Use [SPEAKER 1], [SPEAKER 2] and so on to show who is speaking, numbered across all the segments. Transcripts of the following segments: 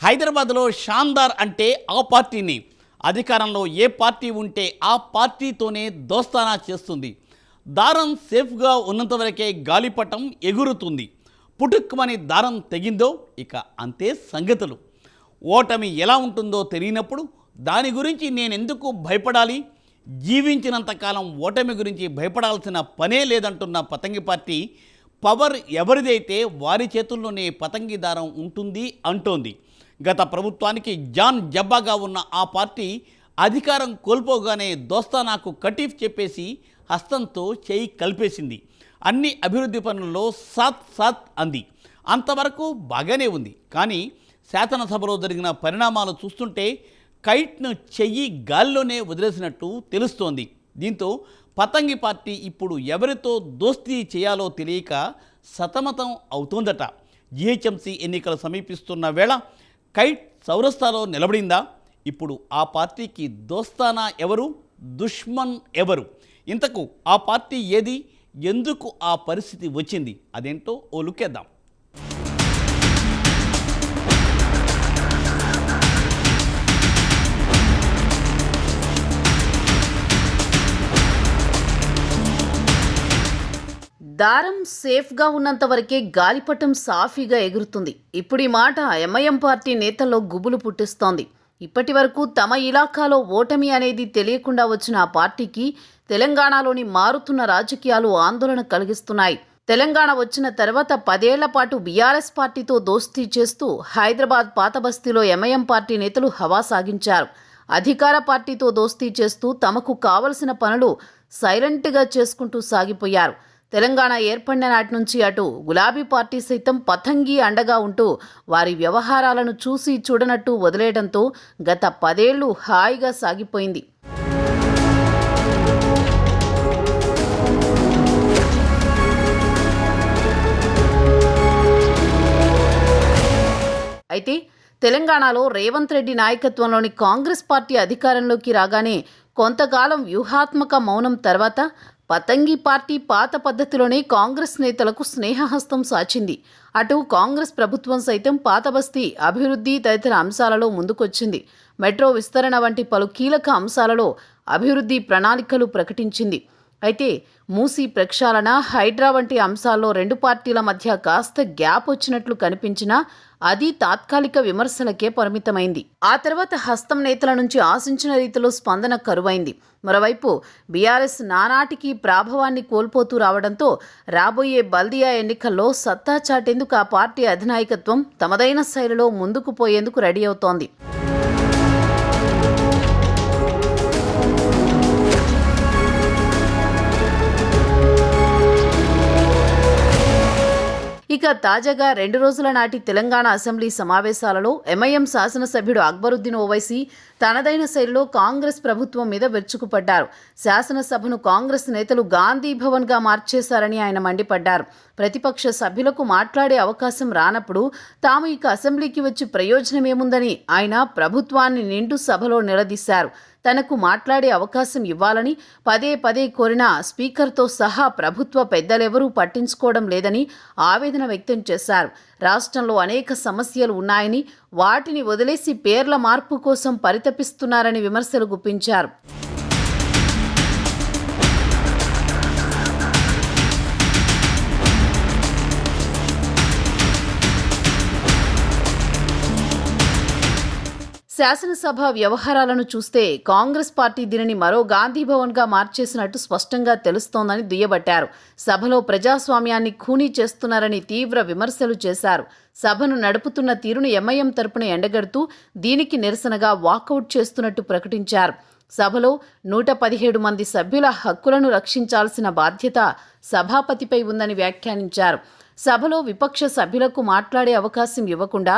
[SPEAKER 1] హైదరాబాద్లో షాందార్ అంటే ఆ పార్టీని, అధికారంలో ఏ పార్టీ ఉంటే ఆ పార్టీతోనే దోస్తానా చేస్తుంది. దారం సేఫ్గా ఉన్నంతవరకే గాలిపటం ఎగురుతుంది. పుటుక్కుమని దారం తెగిందో ఇక అంతే సంగతులు. ఓటమి ఎలా ఉంటుందో తెలియనప్పుడు దాని గురించి నేనెందుకు భయపడాలి, జీవించినంతకాలం ఓటమి గురించి భయపడాల్సిన పనే లేదంటున్న పతంగి పార్టీ పవర్ ఎవరిదైతే వారి చేతుల్లోనే పతంగి దారం ఉంటుంది అంటోంది. గత ప్రభుత్వానికి జాన్ జబ్బాగా ఉన్న ఆ పార్టీ అధికారం కోల్పోగానే దోస్తానాకు కటీఫ్ చెప్పేసి హస్తంతో చేయి కలిపేసింది. అన్ని అభివృద్ధి పనుల్లో సాత్ సాత్ అంది. అంతవరకు బాగానే ఉంది. కానీ శాసనసభలో జరిగిన పరిణామాలు చూస్తుంటే కైట్ను చెయ్యి గాల్లోనే వదిలేసినట్టు తెలుస్తోంది. దీంతో పతంగి పార్టీ ఇప్పుడు ఎవరితో దోస్తీ చేయాలో తెలియక సతమతం అవుతోందట. జీహెచ్ఎంసీ ఎన్నికలు సమీపిస్తున్న వేళ కైట్ చౌరస్తాలో నిలబడిందా? ఇప్పుడు ఆ పార్టీకి దోస్తానా ఎవరు, దుష్మన్ ఎవరు? ఇంతకు ఆ పార్టీ ఏది, ఎందుకు ఆ పరిస్థితి వచ్చింది? అదేంటో ఓ లుక్కేద్దాం.
[SPEAKER 2] దారం సేఫ్గా ఉన్నంత వరకే గాలిపటం సాఫీగా ఎగురుతుంది. ఇప్పుడు ఈ మాట ఎంఐఎం పార్టీ నేతల్లో గుబులు పుట్టిస్తోంది. ఇప్పటి వరకు తమ ఇలాకాలో ఓటమి అనేది తెలియకుండా వచ్చిన ఆ పార్టీకి తెలంగాణలోని మారుతున్న రాజకీయాలు ఆందోళన కలిగిస్తున్నాయి. తెలంగాణ వచ్చిన తర్వాత 10 ఏళ్ల పాటు బీఆర్ఎస్ పార్టీతో దోస్తీ చేస్తూ హైదరాబాద్ పాతబస్తీలో ఎంఐఎం పార్టీ నేతలు హవా సాగించారు. అధికార పార్టీతో దోస్తీ చేస్తూ తమకు కావలసిన పనులు సైలెంట్గా చేసుకుంటూ సాగిపోయారు. తెలంగాణ ఏర్పడిన నాటి నుంచి అటు గులాబీ పార్టీ సైతం పతంగి అండగా ఉంటూ వారి వ్యవహారాలను చూసి చూడనట్టు వదిలేయడంతో గత 10 ఏళ్లు హాయిగా సాగిపోయింది. అయితే తెలంగాణలో రేవంత్ రెడ్డి నాయకత్వంలోని కాంగ్రెస్ పార్టీ అధికారంలోకి రాగానే కొంతకాలం వ్యూహాత్మక మౌనం తర్వాత పతంగి పార్టీ పాత పద్ధతిలోనే కాంగ్రెస్ నేతలకు స్నేహహస్తం సాచింది. అటు కాంగ్రెస్ ప్రభుత్వం సైతం పాతబస్తీ అభివృద్ధి తదితర అంశాలలో ముందుకొచ్చింది. మెట్రో విస్తరణ వంటి పలు కీలక అంశాలలో అభివృద్ధి ప్రణాళికలు ప్రకటించింది. అయితే మూసీ ప్రక్షాళన, హైడ్రా వంటి అంశాల్లో రెండు పార్టీల మధ్య కాస్త గ్యాప్ వచ్చినట్లు కనిపించినా అది తాత్కాలిక విమర్శలకే పరిమితమైంది. ఆ తర్వాత హస్తం నేతల నుంచి ఆశించిన రీతిలో స్పందన కరువైంది. మరోవైపు బీఆర్ఎస్ నానాటికి ప్రాభవాన్ని కోల్పోతూ రావడంతో రాబోయే బల్దియా ఎన్నికల్లో సత్తా చాటేందుకు ఆ పార్టీ అధినాయకత్వం తమదైన శైలిలో ముందుకు పోయేందుకు రెడీ అవుతోంది. ఇక తాజాగా 2 రోజుల నాటి తెలంగాణ అసెంబ్లీ సమావేశాలలో ఎంఐఎం శాసనసభ్యుడు అక్బరుద్దీన్ ఓవైసీ తనదైన శైలిలో కాంగ్రెస్ ప్రభుత్వం మీద విరుచుకుపడ్డారు. శాసనసభను కాంగ్రెస్ నేతలు గాంధీ భవన్గా మార్చేశారని ఆయన మండిపడ్డారు. ప్రతిపక్ష సభ్యులకు మాట్లాడే అవకాశం రానప్పుడు తాము ఇక అసెంబ్లీకి వచ్చి ప్రయోజనమేముందని ఆయన ప్రభుత్వాన్ని నిండు సభలో నిలదీశారు. తనకు మాట్లాడే అవకాశం ఇవ్వాలని పదే పదే కోరిన స్పీకర్తో సహా ప్రభుత్వ పెద్దలెవరూ పట్టించుకోవడం లేదని ఆవేదన వ్యక్తం చేశారు. రాష్ట్రంలో అనేక సమస్యలు ఉన్నాయని, వాటిని వదిలేసి పేర్ల మార్పు కోసం పరితపిస్తున్నారని విమర్శలు గుప్పించారు. శాసనసభ వ్యవహారాలను చూస్తే కాంగ్రెస్ పార్టీ దీనిని మరో గాంధీ భవన్గా మార్చేసినట్టు స్పష్టంగా తెలుస్తోందని దుయ్యబట్టారు. సభలో ప్రజాస్వామ్యాన్ని ఖూనీ చేస్తున్నారని తీవ్ర విమర్శలు చేశారు. సభను నడుపుతున్న తీరును ఎంఐఎం తరపున ఎండగడుతూ దీనికి నిరసనగా వాకౌట్ చేస్తున్నట్టు ప్రకటించారు. సభలో 117 మంది సభ్యుల హక్కులను రక్షించాల్సిన బాధ్యత సభాపతిపై ఉందని వ్యాఖ్యానించారు. సభలో విపక్ష సభ్యులకు మాట్లాడే అవకాశం ఇవ్వకుండా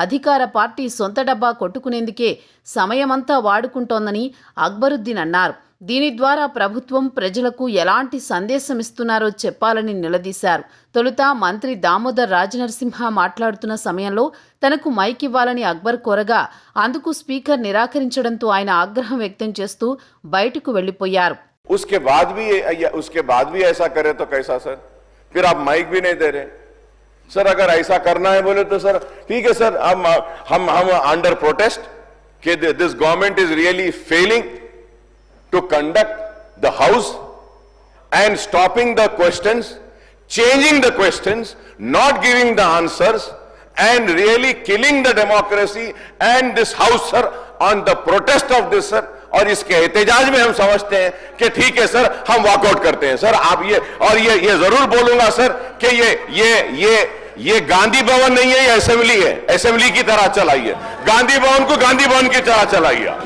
[SPEAKER 2] అధికార పార్టీ సొంత డబ్బా కొట్టుకునేందుకే సమయమంతా వాడుకుంటోందని అక్బరుద్దీన్ అన్నారు. దీని ద్వారా ప్రభుత్వం ప్రజలకు ఎలాంటి సందేశం ఇస్తున్నారో చెప్పాలని నిలదీశారు. తొలుత మంత్రి దామోదర్ రాజనరసింహ మాట్లాడుతున్న సమయంలో తనకు మైక్ ఇవ్వాలని అక్బర్ కోరగా అందుకు స్పీకర్ నిరాకరించడంతో ఆయన ఆగ్రహం వ్యక్తం చేస్తూ బయటకు వెళ్లిపోయారు.
[SPEAKER 3] उसके बाद भी ऐसा करे तो कैसा सर? फिर आप माइक भी नहीं दे रहे, सर अगर ऐसा करना है बोले तो सर ठीक है सर, हम अंडर प्रोटेस्ट कि this government is really failing to conduct the house and stopping the questions, changing the questions, not giving the answers, and really killing the democracy and this house, sir, on the protest of this, sir. और इसके एहतजाज में हम समझते हैं कि ठीक है सर, हम वॉकआउट करते हैं सर। आप ये जरूर बोलूंगा सर कि ये गांधी भवन नहीं है, ये असेंबली है, असेंबली की तरह चलाइए, गांधी भवन को गांधी भवन की तरह चलाइए।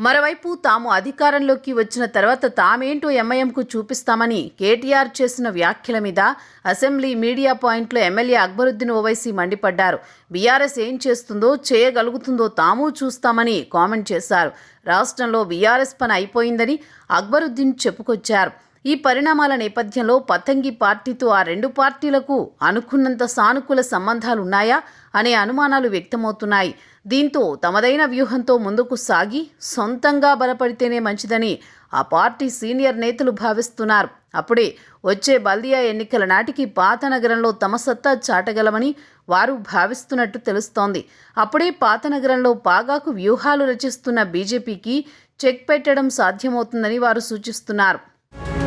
[SPEAKER 2] మరోవైపు తాము అధికారంలోకి వచ్చిన తర్వాత తామేంటో ఎంఐఎంకు చూపిస్తామని కేటీఆర్ చేసిన వ్యాఖ్యల మీద అసెంబ్లీ మీడియా పాయింట్లో ఎమ్మెల్యే అక్బరుద్దీన్ ఓవైసీ మండిపడ్డారు. బీఆర్ఎస్ ఏం చేస్తుందో చేయగలుగుతుందో తాము చూస్తామని కామెంట్ చేశారు. రాష్ట్రంలో బీఆర్ఎస్ పని అయిపోయిందని అక్బరుద్దీన్ చెప్పుకొచ్చారు. ఈ పరిణామాల నేపథ్యంలో పతంగి పార్టీతో ఆ రెండు పార్టీలకు అనుకున్నంత సానుకూల సంబంధాలున్నాయా అనే అనుమానాలు వ్యక్తమవుతున్నాయి. దీంతో తమదైన వ్యూహంతో ముందుకు సాగి సొంతంగా బలపడితేనే మంచిదని ఆ పార్టీ సీనియర్ నేతలు భావిస్తున్నారు. అప్పుడే వచ్చే బల్దియా ఎన్నికల నాటికి పాత నగరంలో తమ సత్తా చాటగలమని వారు భావిస్తున్నట్టు తెలుస్తోంది. అప్పుడే పాత నగరంలో పాగాకు వ్యూహాలు రచిస్తున్న బీజేపీకి చెక్ పెట్టడం సాధ్యమవుతుందని వారు సూచిస్తున్నారు.